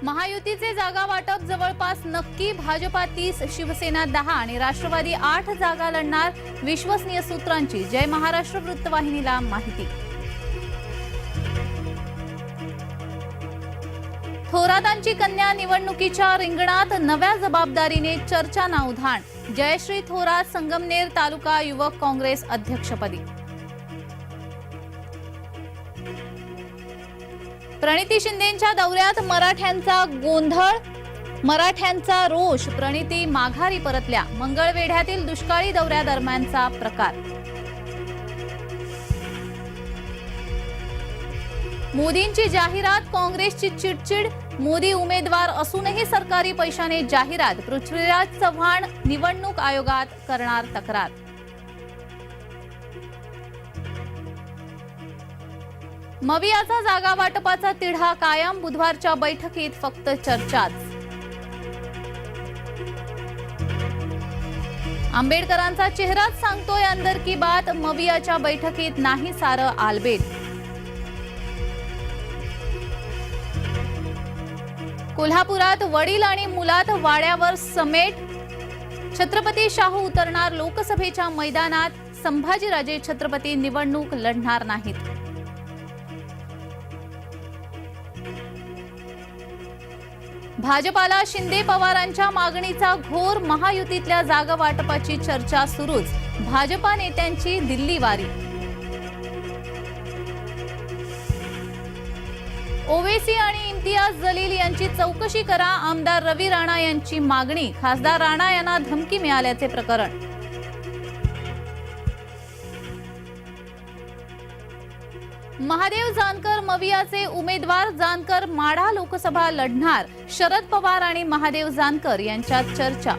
महायुतीचे जागा वाटप जवळपास नक्की। भाजपा 30, शिवसेना 10 आणि राष्ट्रवादी 8 जागा लढणार। विश्वसनीय सूत्रांची जय महाराष्ट्र वृत्तवाहिनीला माहिती। थोरातांची कन्या निवडणुकीच्या रिंगणात, नव्या जबाबदारीने चर्चांना उधाण। जयश्री थोरात संगमनेर तालुका युवक काँग्रेस अध्यक्षपदी। प्रणिती शिंदेंच्या दौऱ्यात मराठ्यांचा गोंधळ, मराठ्यांचा रोष। प्रणिती माघारी परतल्या। मंगळवेढ्यातील दुष्काळी दौऱ्यादरम्यानचा प्रकार। मोदींची जाहिरात, काँग्रेसची चिडचिड। मोदी उमेदवार असूनही सरकारी पैशाने जाहिरात। पृथ्वीराज चव्हाण निवडणूक आयोगात करणार तक्रार। मवियाचा जागा वाटपाचा तिढा कायम। बुधवारच्या बैठकीत फक्त चर्चाच। आंबेडकरांचा चेहराच सांगतोय अंदर की बात। मवियाच्या बैठकीत नाही सारं आलबेल। कोल्हापुरात वडील आणि मुलात वाड्यावर समेट। छत्रपती शाहू उतरणार लोकसभेच्या मैदानात। संभाजीराजे छत्रपती निवडणूक लढणार नाहीत। भाजपाला शिंदे पवारांच्या मागणीचा घोर। महायुतीतल्या जागा वाटपाची चर्चा सुरूच। भाजपा नेत्यांची दिल्ली वारी। ओवेसी आणि इम्तियाज जलील यांची चौकशी करा। आमदार रवी राणा यांची मागणी। खासदार राणा यांना धमकी मिळाल्याचे प्रकरण। महादेव जानकर मवियाचे उमेदवार। जानकर माढा लोकसभा लढणार। शरद पवार आणि महादेव जानकर यांच्यात चर्चा।